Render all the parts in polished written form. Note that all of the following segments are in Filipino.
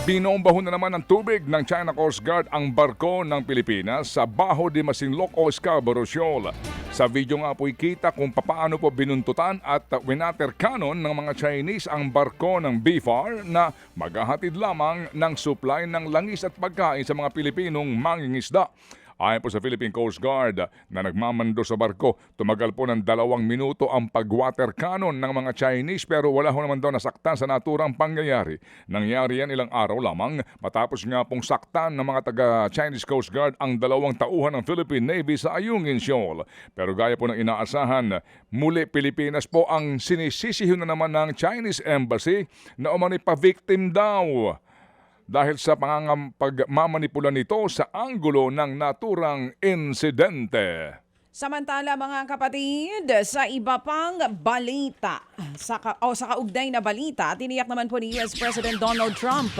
Binombaho na naman ng tubig ng China Coast Guard ang barko ng Pilipinas sa Bajo de Masinloc o Scarborough Shoal. Sa video nga po'y kita kung paano po binuntutan at winaterkanon ng mga Chinese ang barko ng BFAR na maghahatid lamang ng supply ng langis at pagkain sa mga Pilipinong mangingisda. Ayon po sa Philippine Coast Guard na nagmamando sa barko, tumagal po ng 2 minuto ang pag-water cannon ng mga Chinese pero wala ho naman daw nasaktan sa naturang pangyayari. Nangyari yan ilang araw lamang matapos nga pong saktan ng mga taga-Chinese Coast Guard ang 2 tauhan ng Philippine Navy sa Ayungin Shoal. Pero gaya po ng inaasahan, muli Pilipinas po ang sinisisiho na naman ng Chinese Embassy na umano'y pa-victim daw dahil sa pagmamanipula nito sa anggulo ng naturang insidente. Samantala mga kapatid, sa iba pang balita, sa kaugnay na balita, tiniyak naman po ni US President Donald Trump.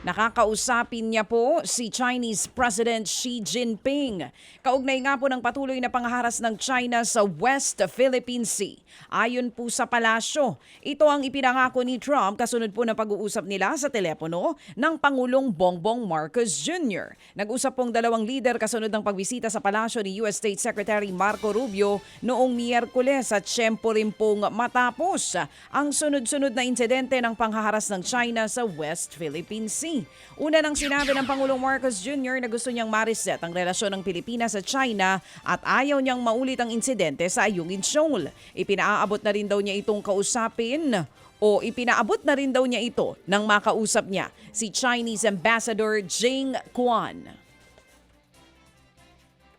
Nakakausapin niya po si Chinese President Xi Jinping. Kaugnay nga po ng patuloy na pangharas ng China sa West Philippine Sea. Ayon po sa palasyo, ito ang ipinangako ni Trump kasunod po ng pag-uusap nila sa telepono ng Pangulong Bongbong Marcos Jr. Nag-usap pong 2 lider kasunod ng pagbisita sa palasyo ni US State Secretary Marco Rubio noong Miyerkules at siyempo rin pong matapos ang sunod-sunod na insidente ng panghaharas ng China sa West Philippine Sea. Una nang sinabi ng Pangulong Marcos Jr. na gusto niyang ma-reset ang relasyon ng Pilipinas sa China at ayaw niyang maulit ang insidente sa Ayungin Shoal. Ipinaabot na rin daw niya itong kausapin o ipinaabot na rin daw niya ito nang makausap niya si Chinese Ambassador Jing Quan.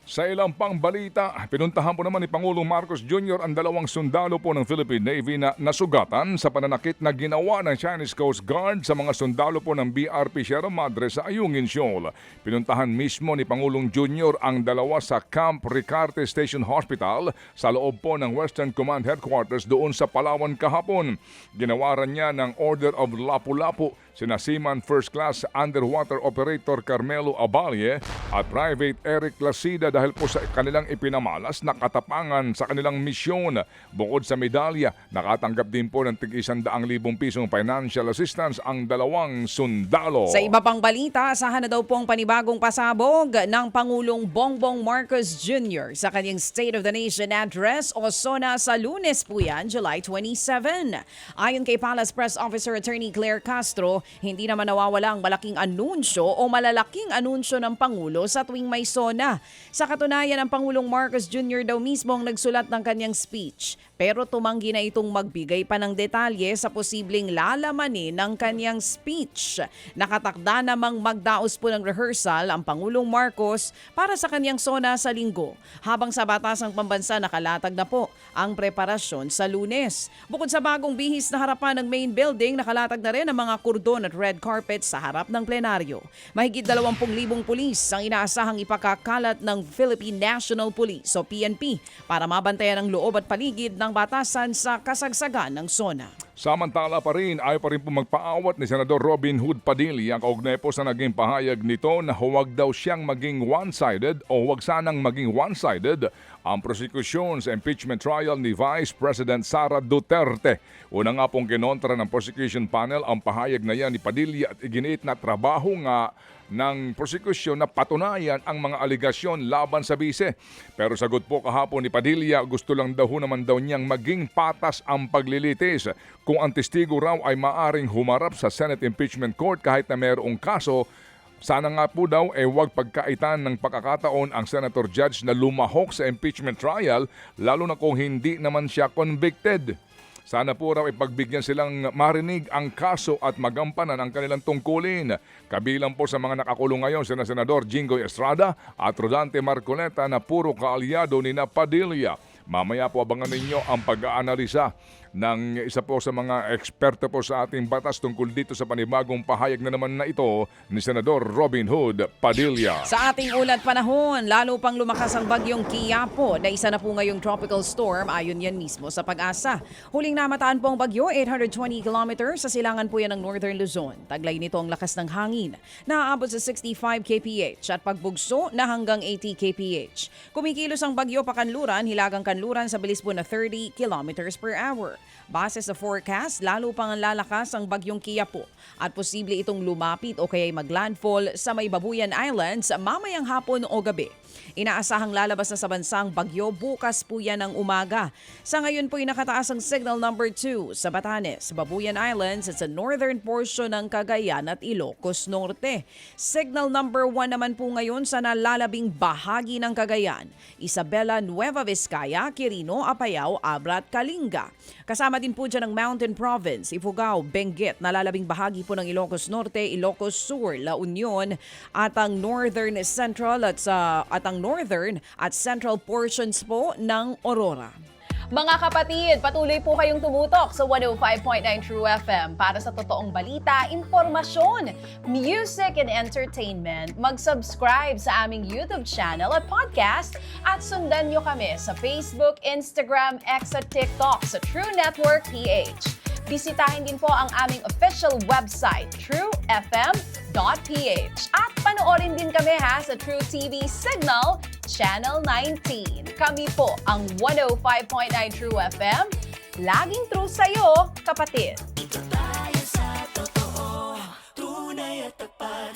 Sa ilang pang balita, pinuntahan po naman ni Pangulong Marcos Jr. ang 2 sundalo po ng Philippine Navy na nasugatan sa pananakit na ginawa ng Chinese Coast Guard sa mga sundalo po ng BRP Sierra Madre sa Ayungin Shoal. Pinuntahan mismo ni Pangulong Jr. ang 2 sa Camp Ricarte Station Hospital sa loob po ng Western Command Headquarters doon sa Palawan kahapon. Ginawaran niya ng Order of Lapu-Lapu sina Seaman First Class Underwater Operator Carmelo Abalie at Private Eric Lasida dahil po sa kanilang ipinamalas na katapangan sa kanilang misyon. Bukod sa medalya, nakatanggap din po ng tig-100,000 pisong financial assistance ang 2 sundalo. Sa iba pang balita, asahan na daw pong panibagong pasabog ng Pangulong Bongbong Marcos Jr. sa kanyang State of the Nation Address o SONA sa Lunes po yan, July 27. Ayon kay Palace Press Officer Attorney Claire Castro, hindi naman nawawala ang malaking anunsyo o malalaking anunsyo ng Pangulo sa tuwing may SONA. Sa katunayan, ang Pangulong Marcos Jr. daw mismo ang nagsulat ng kanyang speech. Pero tumanggi na itong magbigay pa ng detalye sa posibleng lalamanin ng kanyang speech. Nakatakda namang magdaos po ng rehearsal ang Pangulong Marcos para sa kanyang SONA sa Linggo. Habang sa Batasang Pambansa nakalatag na po ang preparasyon sa Lunes. Bukod sa bagong bihis na harapan ng main building, nakalatag na rin ang mga kordon at red carpet sa harap ng plenaryo. Mahigit 20,000 pulis ang inaasahang ipakakalat ng Philippine National Police o PNP para mabantayan ang loob at paligid ng batasan sa kasagsagan ng SONA. Samantala pa rin, ayaw pa rin po magpaawat ni Senador Robin Hood Padilla ang kaugnay po sa naging pahayag nito na huwag daw siyang maging one-sided o huwag sanang maging one-sided ang prosecution sa impeachment trial ni Vice President Sara Duterte. Una nga pong kinontra ng prosecution panel ang pahayag na yan ni Padilla at iginiit na trabaho nga ng prosekusyon na patunayan ang mga aligasyon laban sa bise. Pero sagot po kahapon ni Padilla, gusto lang daw naman daw niyang maging patas ang paglilitis. Kung ang testigo raw ay maaring humarap sa Senate Impeachment Court kahit na mayroong kaso, sana nga po daw huwag pagkaitan ng pagkakataon ang Senator Judge na lumahok sa impeachment trial lalo na kung hindi naman siya convicted. Sana po raw ipagbigyan silang marinig ang kaso at magampanan ang kanilang tungkulin. Kabilang po sa mga nakakulong ngayon sina Senador Jinggoy Estrada at Rodante Marcoleta na puro kaalyado ni Padilla. Mamaya po abangan ninyo ang pag-aanalisa ng isa po sa mga eksperto po sa ating batas tungkol dito sa panibagong pahayag na naman na ito ni Senador Robin Hood Padilla. Sa ating ulat panahon, lalo pang lumakas ang bagyong Quiapo na isa na po ngayong tropical storm ayon yan mismo sa Pag-asa. Huling namataan po ang bagyo, 820 kilometers sa silangan po yan ng Northern Luzon. Taglay nito ang lakas ng hangin na aabot sa 65 kph at pagbugso na hanggang 80 kph. Kumikilos ang bagyo pakanluran, hilagang kanluran sa bilis po na 30 kilometers per hour. Base sa forecast, lalo pang lalakas ang bagyong Qiapo at posible itong lumapit o kaya'y maglandfall sa may Babuyan Islands mamayang hapon o gabi. Inaasahang lalabas na sa bansang bagyo bukas po yan ng umaga. Sa ngayon po'y nakataas ang signal number 2 sa Batanes, Babuyan Islands at sa northern portion ng Cagayan at Ilocos Norte. Signal number 1 naman po ngayon sa nalalabing bahagi ng Cagayan, Isabela, Nueva Vizcaya, Quirino, Apayao, Abra at Kalinga. Kasama din po dyan ang Mountain Province, Ifugao, Benguet, nalalabing bahagi po ng Ilocos Norte, Ilocos Sur, La Union at ang Northern Central at ang Northern at Central portions po ng Aurora. Mga kapatid, patuloy po kayong tumutok sa 105.9 True FM para sa totoong balita, impormasyon, music and entertainment. Mag-subscribe sa aming YouTube channel at podcast at sundan nyo kami sa Facebook, Instagram, X at TikTok sa True Network PH. Bisitahin din po ang aming official website, truefm.ph. At panoorin din kami sa True TV Signal, Channel 19. Kami po ang 105.9 True FM. Laging true sa'yo, kapatid.